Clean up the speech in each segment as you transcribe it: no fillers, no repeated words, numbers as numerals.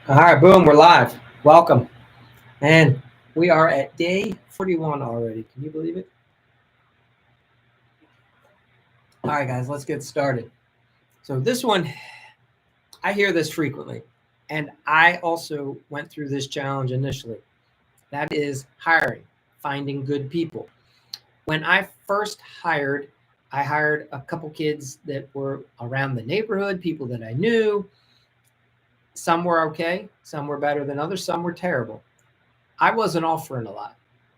All right, boom, we're live. Welcome. And we are at day 41 already. Can you believe it? All right, guys, let's get started. So, this one, I hear this frequently. And I also went through this challenge initially. That is hiring, finding good people. When I first hired, I hired a couple kids that were around the neighborhood, people that I knew. Some were okay, some were better than others, some were terrible. I wasn't offering a lot.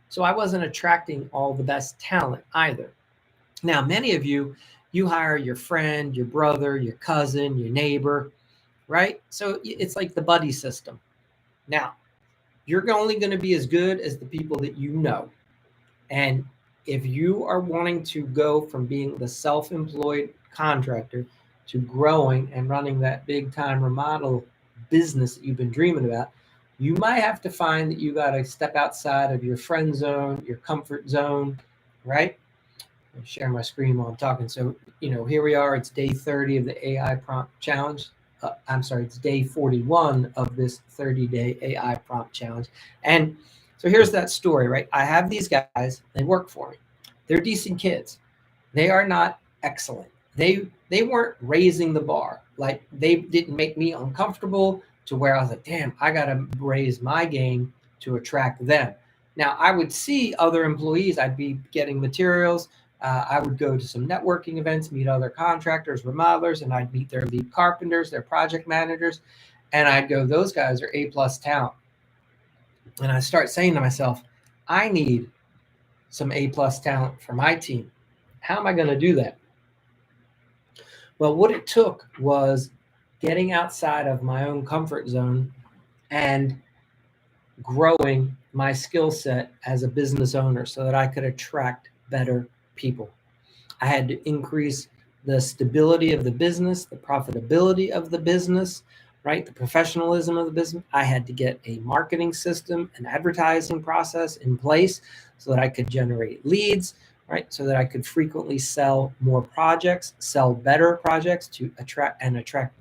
So I wasn't attracting all the best talent either. Now, many of you, you hire your friend, your brother, your cousin, your neighbor, right? So it's like the buddy system. Now, you're only going to be as good as the people that you know. And if you are wanting to go from being the self employed contractor to growing and running that big time remodel business that you've been dreaming about, you might have to find that you got to step outside of your friend zone, your comfort zone, right? I'll share my screen while I'm talking. So, here we are. It's day 30 of the AI prompt challenge. I'm sorry, it's day 41 of this 30-day AI prompt challenge. And so here's that story, right? I have these guys, they work for me. They're decent kids. They are not excellent. They weren't raising the bar. Like they didn't make me uncomfortable to where I was like, damn, I gotta raise my game to attract them. Now I would see other employees, I'd be getting materials. I would go to some networking events, meet other contractors, remodelers, and I'd meet their lead carpenters, their project managers, and I'd go, those guys are A plus talent. And I start saying to myself, I need some A plus talent for my team. How am I going to do that? Well, what it took was getting outside of my own comfort zone and growing my skill set as a business owner so that I could attract better people. I had to increase the stability of the business, the profitability of the business, right? The professionalism of the business. I had to get a marketing system, an advertising process in place so that I could generate leads, right? So that I could frequently sell more projects, sell better projects to attract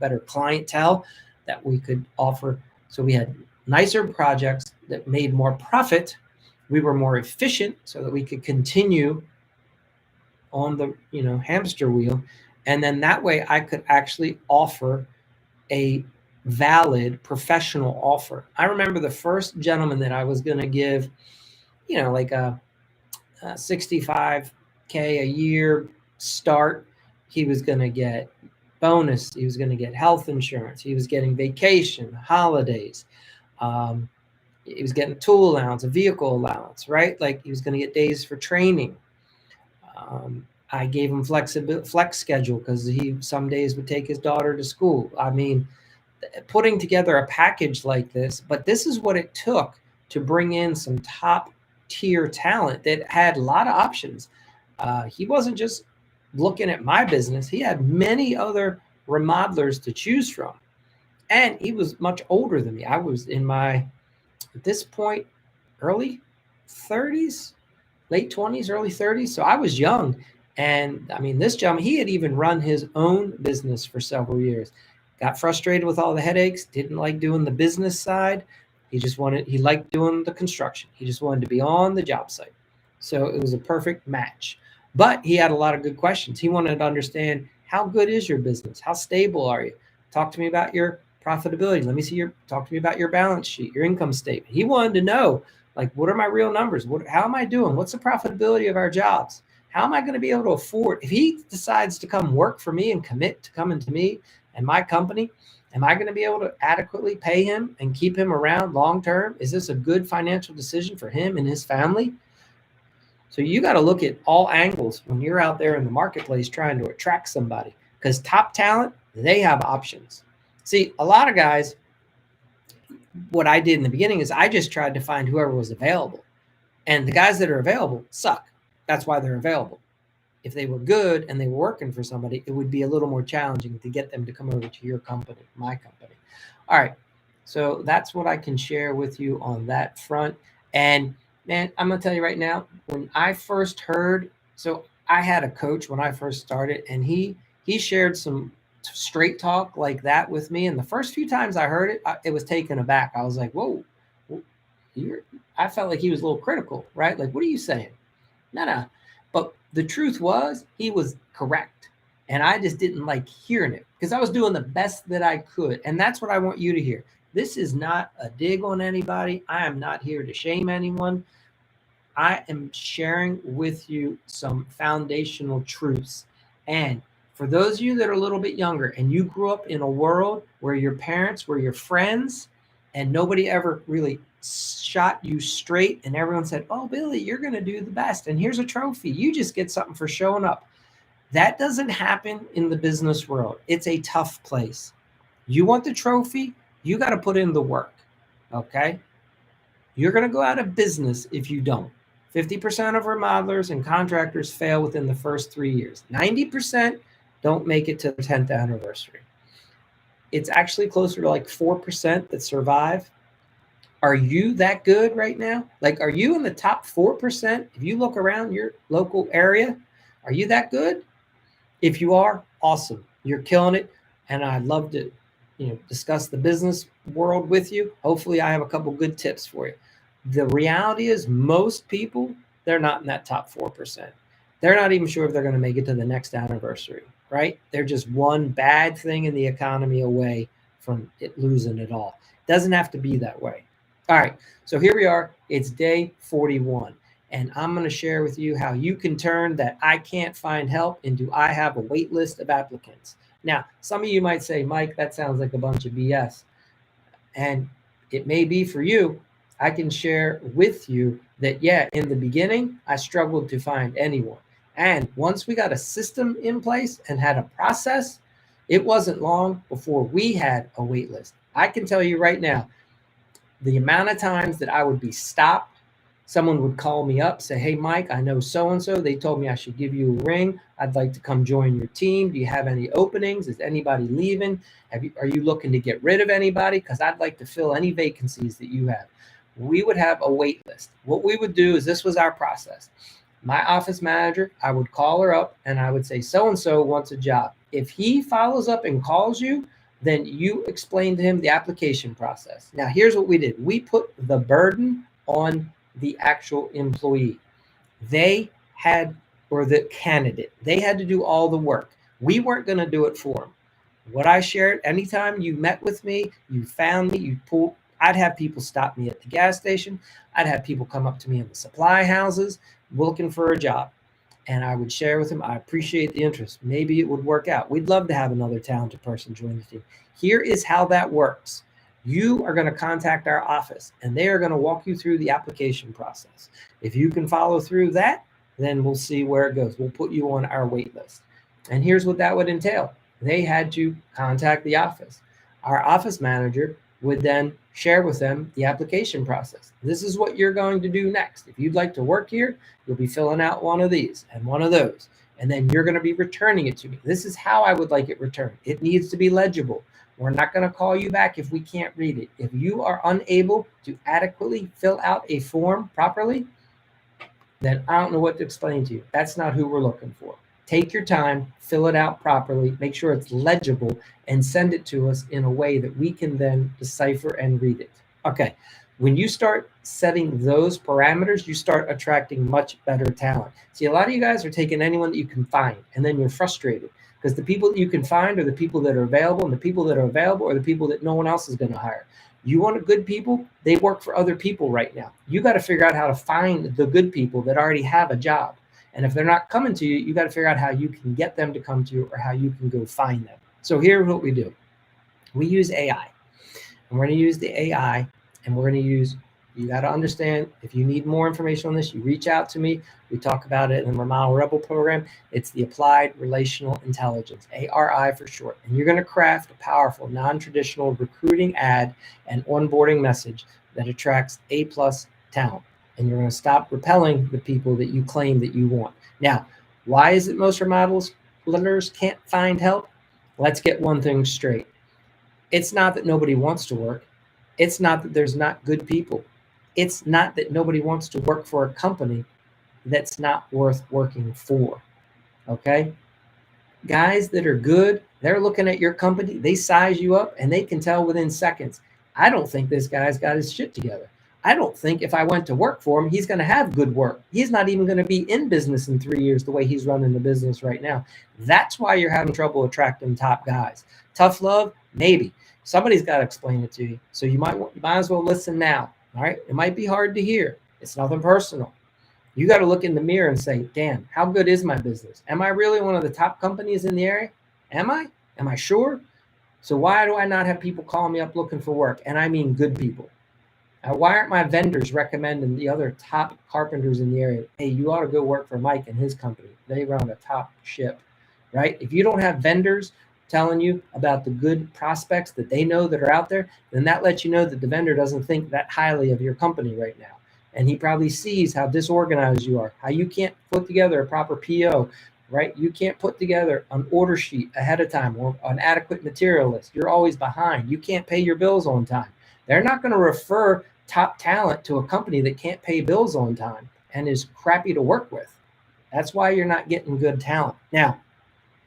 better clientele that we could offer. So we had nicer projects that made more profit. We were more efficient so that we could continue on the hamster wheel, and then that way I could actually offer a valid professional offer. I remember the first gentleman that I was going to give like a 65K a year start. He was going to get bonus, he was going to get health insurance, he was getting vacation, holidays, he was getting tool allowance, a vehicle allowance, right? Like he was going to get days for training. I gave him flex schedule because he some days would take his daughter to school. I mean, putting together a package like this, but this is what it took to bring in some top tier talent that had a lot of options. He wasn't just looking at my business. He had many other remodelers to choose from. And he was much older than me. I was in my, at this point, early 30s, late 20s, early 30s. So I was young. And I mean, this gentleman, he had even run his own business for several years. Got frustrated with all the headaches, didn't like doing the business side. He liked doing the construction. He just wanted to be on the job site. So it was a perfect match. But he had a lot of good questions. He wanted to understand, how good is your business? How stable are you? Talk to me about your profitability. Talk to me about your balance sheet, your income statement. He wanted to know, like, what are my real numbers? How am I doing? What's the profitability of our jobs? How am I going to be able to afford, if he decides to come work for me and commit to coming to me and my company, am I going to be able to adequately pay him and keep him around long term? Is this a good financial decision for him and his family? So you got to look at all angles when you're out there in the marketplace trying to attract somebody, because top talent, they have options. See, a lot of guys, what I did in the beginning is I just tried to find whoever was available. And the guys that are available suck. That's why they're available. If they were good and they were working for somebody, it would be a little more challenging to get them to come over to your company, my company. All right. So that's what I can share with you on that front. And man, I'm going to tell you right now, when I first heard, so I had a coach when I first started, and he shared some straight talk like that with me. And the first few times I heard it, it was taken aback. I was like, whoa, I felt like he was a little critical, right? Like, what are you saying? No. But the truth was, he was correct. And I just didn't like hearing it because I was doing the best that I could. And that's what I want you to hear. This is not a dig on anybody. I am not here to shame anyone. I am sharing with you some foundational truths. And for those of you that are a little bit younger and you grew up in a world where your parents were your friends and nobody ever really shot you straight and everyone said, oh, Billy, you're going to do the best. And here's a trophy. You just get something for showing up. That doesn't happen in the business world. It's a tough place. You want the trophy, you got to put in the work. Okay? You're going to go out of business if you don't. 50% of remodelers and contractors fail within the first 3 years. 90% don't make it to the 10th anniversary. It's actually closer to like 4% that survive. Are you that good right now? Like, are you in the top 4%? If you look around your local area, are you that good? If you are, awesome. You're killing it. And I'd love to, discuss the business world with you. Hopefully I have a couple good tips for you. The reality is most people, they're not in that top 4%. They're not even sure if they're going to make it to the next anniversary, right? They're just one bad thing in the economy away from it losing it all. Doesn't have to be that way. All right, so here we are. It's day 41, and I'm going to share with you how you can turn that I can't find help into I have a wait list of applicants. Now, some of you might say, Mike, that sounds like a bunch of BS. And it may be for you. I can share with you that, yeah, in the beginning, I struggled to find anyone. And once we got a system in place and had a process, it wasn't long before we had a wait list. I can tell you right now, the amount of times that I would be stopped, someone would call me up, say, hey, Mike, I know so-and-so. They told me I should give you a ring. I'd like to come join your team. Do you have any openings? Is anybody leaving? Are you looking to get rid of anybody? Because I'd like to fill any vacancies that you have. We would have a wait list. What we would do is this was our process. My office manager, I would call her up and I would say, so-and-so wants a job. If he follows up and calls you, then you explain to him the application process. Now, here's what we did. We put the burden on the actual employee. They had, or the candidate, they had to do all the work. We weren't going to do it for them. What I shared, anytime you met with me, you found me, you pulled, I'd have people stop me at the gas station. I'd have people come up to me in the supply houses looking for a job. And I would share with them, I appreciate the interest. Maybe it would work out. We'd love to have another talented person join the team. Here is how that works. You are going to contact our office and they are going to walk you through the application process. If you can follow through that, then we'll see where it goes. We'll put you on our wait list. And here's what that would entail. They had to contact the office. Our office manager would then share with them the application process. This is what you're going to do next. If you'd like to work here, you'll be filling out one of these and one of those, and then you're going to be returning it to me. This is how I would like it returned. It needs to be legible. We're not going to call you back if we can't read it. If you are unable to adequately fill out a form properly, then I don't know what to explain to you. That's not who we're looking for. Take your time, fill it out properly, make sure it's legible, and send it to us in a way that we can then decipher and read it. Okay, when you start setting those parameters, you start attracting much better talent. See, a lot of you guys are taking anyone that you can find, and then you're frustrated because the people that you can find are the people that are available, and the people that are available are the people that no one else is going to hire. You want good people? They work for other people right now. You got to figure out how to find the good people that already have a job. And if they're not coming to you, you got to figure out how you can get them to come to you or how you can go find them. So here's what we do. We use AI. And we're going to use the AI, and we're going to use, you got to understand, if you need more information on this, you reach out to me. We talk about it in the Remodel Rebel program. It's the Applied Relational Intelligence, ARI for short. And you're going to craft a powerful, non-traditional recruiting ad and onboarding message that attracts A+ talent. And you're going to stop repelling the people that you claim that you want. Now, why is it most remodelers can't find help? Let's get one thing straight. It's not that nobody wants to work. It's not that there's not good people. It's not that nobody wants to work for a company that's not worth working for. Okay? Guys that are good, they're looking at your company, they size you up, and they can tell within seconds, I don't think this guy's got his shit together. I don't think if I went to work for him, he's going to have good work. He's not even going to be in business in 3 years the way he's running the business right now. That's why you're having trouble attracting top guys. Tough love, maybe. Somebody's got to explain it to you. So you might as well listen now. All right. It might be hard to hear. It's nothing personal. You got to look in the mirror and say, damn, how good is my business? Am I really one of the top companies in the area? Am I? Am I sure? So why do I not have people call me up looking for work? And I mean good people. Why aren't my vendors recommending the other top carpenters in the area? Hey, you ought to go work for Mike and his company. They run a top ship, right? If you don't have vendors telling you about the good prospects that they know that are out there, then that lets you know that the vendor doesn't think that highly of your company right now. And he probably sees how disorganized you are, how you can't put together a proper PO, right? You can't put together an order sheet ahead of time or an adequate material list. You're always behind. You can't pay your bills on time. They're not going to refer top talent to a company that can't pay bills on time and is crappy to work with. That's why you're not getting good talent. Now,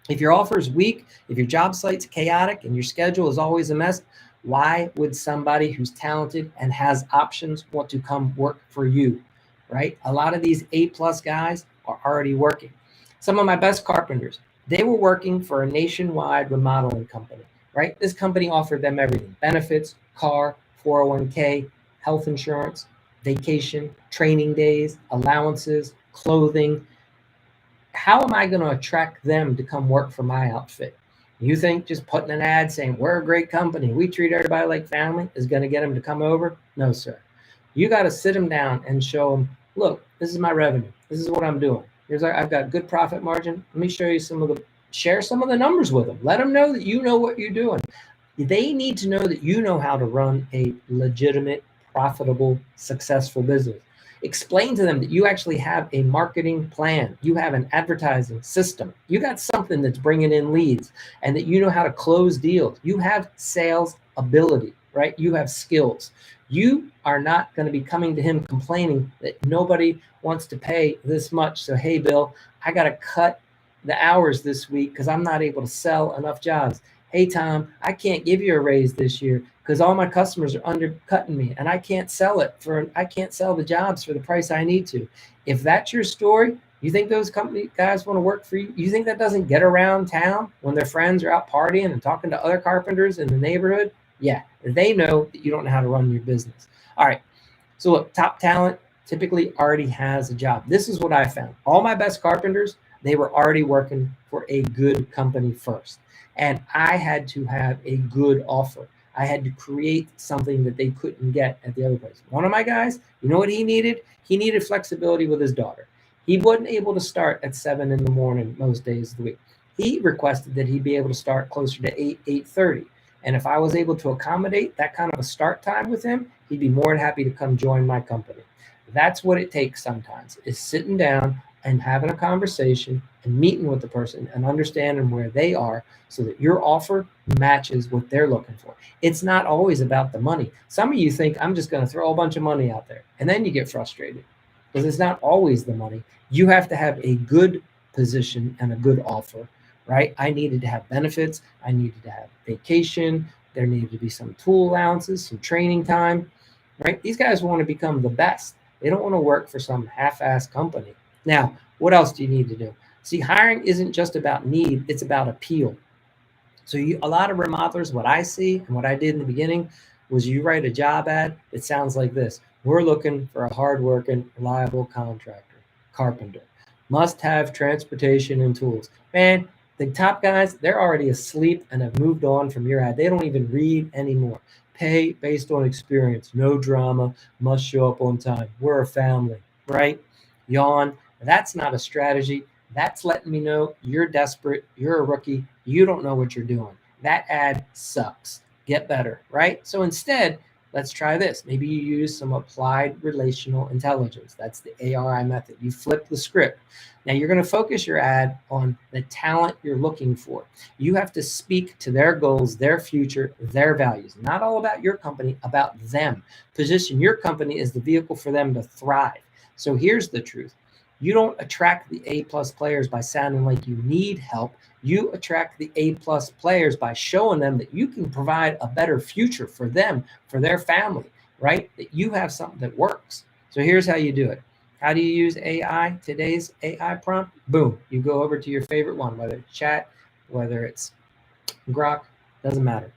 if your offer is weak, if your job site's chaotic and your schedule is always a mess, why would somebody who's talented and has options want to come work for you, right? A lot of these A+ guys are already working. Some of my best carpenters, they were working for a nationwide remodeling company, right? This company offered them everything: benefits, car, 401k, health insurance, vacation, training days, allowances, clothing. How am I going to attract them to come work for my outfit? You think just putting an ad saying we're a great company, we treat everybody like family, is going to get them to come over? No, sir. You got to sit them down and show them, look, this is my revenue. This is what I'm doing. I've got good profit margin. Let me show you share some of the numbers with them. Let them know that you know what you're doing. They need to know that you know how to run a legitimate, profitable, successful business. Explain to them that you actually have a marketing plan. You have an advertising system. You got something that's bringing in leads and that you know how to close deals. You have sales ability, right? You have skills. You are not going to be coming to him complaining that nobody wants to pay this much. So, hey, Bill, I got to cut the hours this week because I'm not able to sell enough jobs. Hey, Tom, I can't give you a raise this year because all my customers are undercutting me and I can't sell the jobs for the price I need to. If that's your story, you think those company guys want to work for you? You think that doesn't get around town when their friends are out partying and talking to other carpenters in the neighborhood? Yeah, they know that you don't know how to run your business. All right. So look, top talent typically already has a job. This is what I found. All my best carpenters, they were already working for a good company first. And I had to have a good offer. I had to create something that they couldn't get at the other place. One of my guys, you know what he needed? He needed flexibility with his daughter. He wasn't able to start at 7 in the morning most days of the week. He requested that he be able to start closer to 8:30. And if I was able to accommodate that kind of a start time with him, he'd be more than happy to come join my company. That's what it takes sometimes, is sitting down and having a conversation and meeting with the person and understanding where they are so that your offer matches what they're looking for. It's not always about the money. Some of you think I'm just going to throw a bunch of money out there, and then you get frustrated because it's not always the money. You have to have a good position and a good offer, right? I needed to have benefits. I needed to have vacation. There needed to be some tool allowances, some training time, right? These guys want to become the best. They don't want to work for some half-ass company. Now, what else do you need to do? See, hiring isn't just about need, it's about appeal. So a lot of remodelers, what I see and what I did in the beginning was you write a job ad, it sounds like this. We're looking for a hardworking, reliable contractor, carpenter. Must have transportation and tools. Man, the top guys, they're already asleep and have moved on from your ad. They don't even read anymore. Pay based on experience, no drama, must show up on time. We're a family, right? Yawn. That's not a strategy. That's letting me know you're desperate. You're a rookie. You don't know what you're doing. That ad sucks. Get better, right? So instead, let's try this. Maybe you use some applied relational intelligence. That's the ARI method. You flip the script. Now you're going to focus your ad on the talent you're looking for. You have to speak to their goals, their future, their values. Not all about your company, about them. Position your company as the vehicle for them to thrive. So here's the truth. You don't attract the A-plus players by sounding like you need help. You attract the A-plus players by showing them that you can provide a better future for them, for their family, right? That you have something that works. So here's how you do it. How do you use AI? Today's AI prompt, boom, you go over to your favorite one, whether it's chat, whether it's Grok, doesn't matter.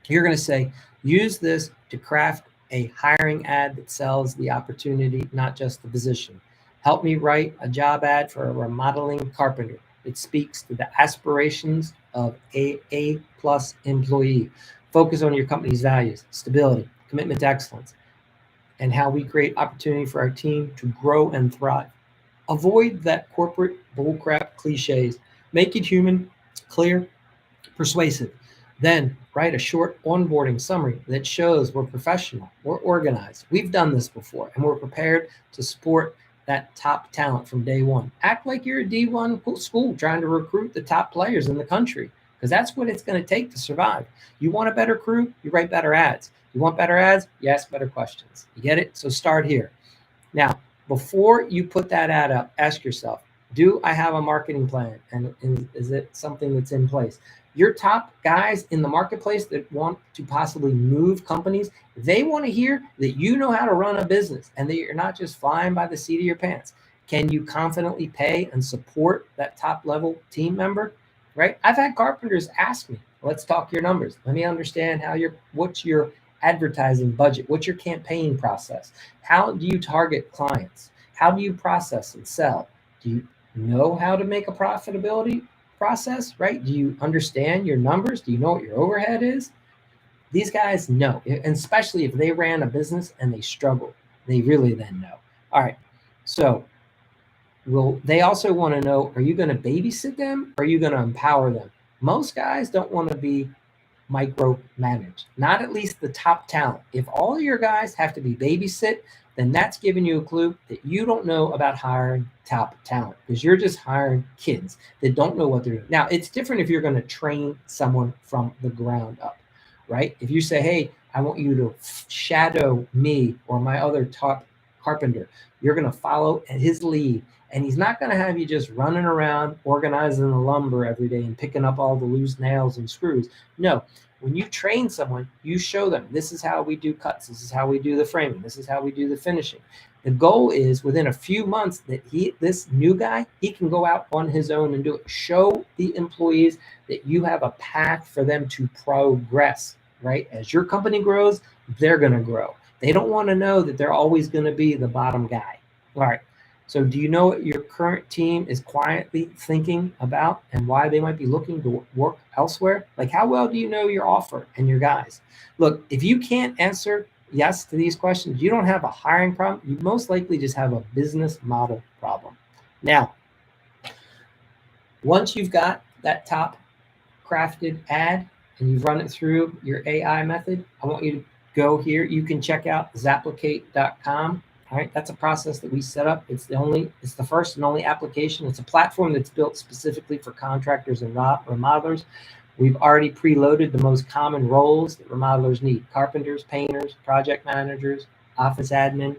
You're going to say, use this to craft a hiring ad that sells the opportunity, not just the position. Help me write a job ad for a remodeling carpenter. It speaks to the aspirations of A plus employee. Focus on your company's values, stability, commitment to excellence, and how we create opportunity for our team to grow and thrive. Avoid that corporate bullcrap cliches. Make it human, clear, persuasive. Then write a short onboarding summary that shows we're professional, we're organized, we've done this before, and we're prepared to support that top talent from day one. Act like you're a D1 school trying to recruit the top players in the country, because that's what it's going to take to survive. You want a better crew, you write better ads. You want better ads, you ask better questions. You get it? So start here. Now, before you put that ad up, ask yourself, do I have a marketing plan? And is it something that's in place? Your top guys in the marketplace that want to possibly move companies, they want to hear that you know how to run a business and that you're not just flying by the seat of your pants. Can you confidently pay and support that top level team member? Right? I've had carpenters ask me, let's talk your numbers. Let me understand what's your advertising budget? What's your campaign process? How do you target clients? How do you process and sell? Do you know how to make a profitability process, right? Do you understand your numbers? Do you know what your overhead is? These guys know, and especially if they ran a business and they struggle, they really then know. All right, so they also want to know, are you going to babysit them or are you going to empower them? Most guys don't want to be micromanaged, not at least the top talent. If all your guys have to be babysit, then that's giving you a clue that you don't know about hiring top talent, because you're just hiring kids that don't know what they're doing. Now, it's different if you're going to train someone from the ground up, right? If you say, hey, I want you to shadow me or my other top carpenter, you're going to follow his lead. And he's not going to have you just running around organizing the lumber every day and picking up all the loose nails and screws. No, when you train someone, you show them, this is how we do cuts. This is how we do the framing. This is how we do the finishing. The goal is within a few months that this new guy, he can go out on his own and do it. Show the employees that you have a path for them to progress, right? As your company grows, they're going to grow. They don't want to know that they're always going to be the bottom guy. All right. So do you know what your current team is quietly thinking about and why they might be looking to work elsewhere? Like, how well do you know your offer and your guys? Look, if you can't answer yes to these questions, you don't have a hiring problem. You most likely just have a business model problem. Now, once you've got that top crafted ad and you've run it through your AI method, I want you to go here. You can check out Zapplicate.com. All right, that's a process that we set up. It's the first and only application. It's a platform that's built specifically for contractors and remodelers. We've already preloaded the most common roles that remodelers need: carpenters, painters, project managers, office admin.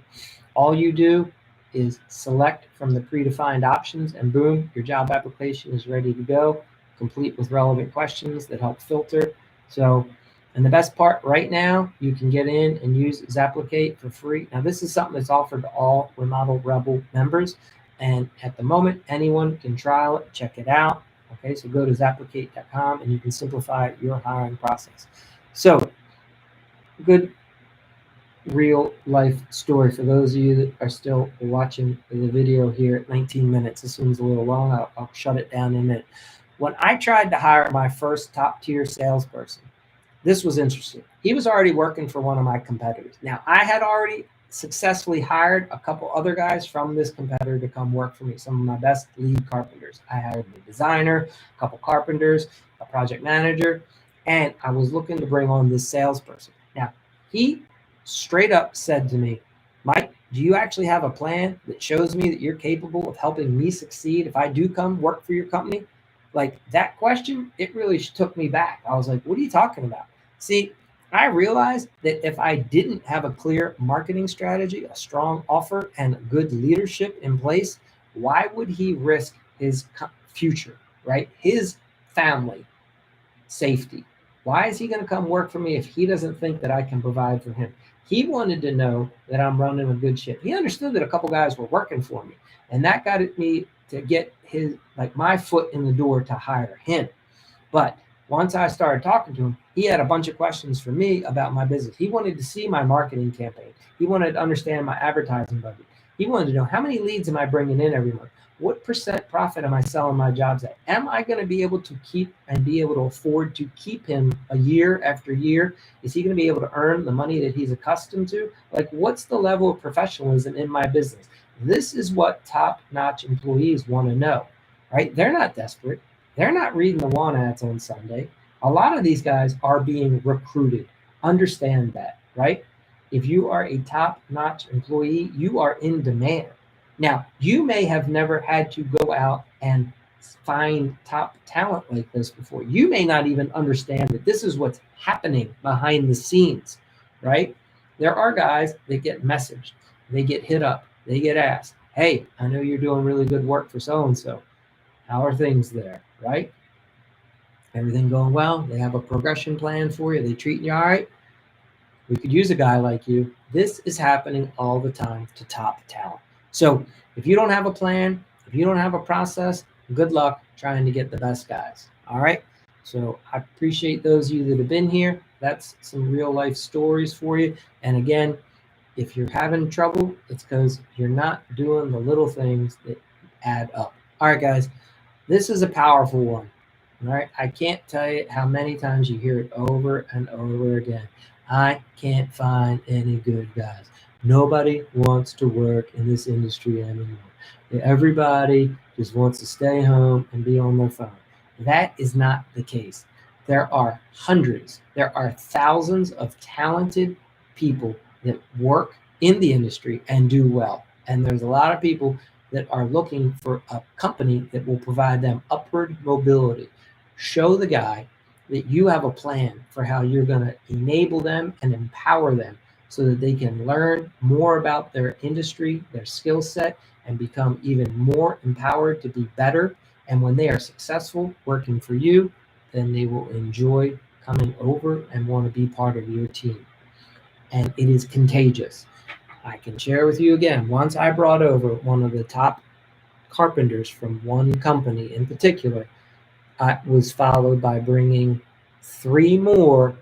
All you do is select from the predefined options, and boom, your job application is ready to go, complete with relevant questions that help filter. So, and the best part right now, you can get in and use Zapplicate for free. Now, this is something that's offered to all Remodel Rebel members. And at the moment, anyone can trial it, check it out. Okay, so go to Zapplicate.com and you can simplify your hiring process. So, good real life story for those of you that are still watching the video here at 19 minutes. This one's a little long. I'll shut it down in a minute. When I tried to hire my first top tier salesperson, this was interesting. He was already working for one of my competitors. Now, I had already successfully hired a couple other guys from this competitor to come work for me, some of my best lead carpenters. I hired a designer, a couple carpenters, a project manager, and I was looking to bring on this salesperson. Now, he straight up said to me, Mike, do you actually have a plan that shows me that you're capable of helping me succeed if I do come work for your company? Like, that question, it really took me back. I was like, what are you talking about? See, I realized that if I didn't have a clear marketing strategy, a strong offer, and good leadership in place, Why would he risk his future, right? His family safety. Why is he going to come work for me if he doesn't think that I can provide for him? He wanted to know that I'm running a good ship. He understood that a couple guys were working for me, and that got me to get my foot in the door to hire him. But once I started talking to him, he had a bunch of questions for me about my business. He wanted to see my marketing campaign. He wanted to understand my advertising budget. He wanted to know, how many leads am I bringing in every month? What % profit am I selling my jobs at? Am I going to be able to keep and be able to afford to keep him a year after year? Is he going to be able to earn the money that he's accustomed to? Like, what's the level of professionalism in my business? This is what top-notch employees want to know, right? They're not desperate. They're not reading the want ads on Sunday. A lot of these guys are being recruited. Understand that, right? If you are a top-notch employee, you are in demand. Now, you may have never had to go out and find top talent like this before. You may not even understand that this is what's happening behind the scenes, right? There are guys that get messaged, they get hit up, they get asked, hey, I know you're doing really good work for so-and-so. How are things there, right? Everything going well? They have a progression plan for you? They treating you all right? We could use a guy like you. This is happening all the time to top talent. So if you don't have a plan, if you don't have a process, good luck trying to get the best guys. All right. So I appreciate those of you that have been here. That's some real life stories for you. And again, if you're having trouble, it's because you're not doing the little things that add up. All right, guys, this is a powerful one. All right. I can't tell you how many times you hear it over and over again. I can't find any good guys. Nobody wants to work in this industry anymore. Everybody just wants to stay home and be on their phone. That is not the case. There are hundreds, there are thousands of talented people that work in the industry and do well. And there's a lot of people that are looking for a company that will provide them upward mobility. Show the guy that you have a plan for how you're going to enable them and empower them so that they can learn more about their industry, their skill set, and become even more empowered to be better. And when they are successful working for you, then they will enjoy coming over and want to be part of your team. And it is contagious. I can share with you again, once I brought over one of the top carpenters from one company in particular, I was followed by bringing 3 more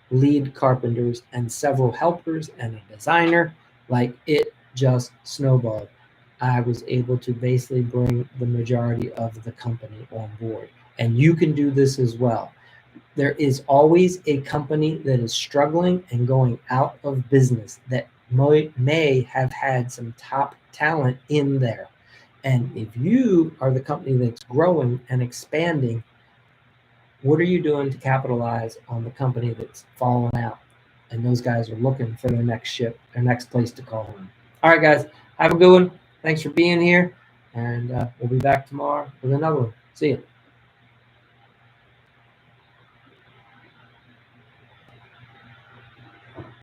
lead carpenters and several helpers and a designer. Like, it just snowballed. I was able to basically bring the majority of the company on board. And you can do this as well. There is always a company that is struggling and going out of business that may have had some top talent in there. And if you are the company that's growing and expanding, what are you doing to capitalize on the company that's fallen out? And those guys are looking for their next ship, their next place to call home. All right, guys, have a good one. Thanks for being here. And we'll be back tomorrow with another one. See you.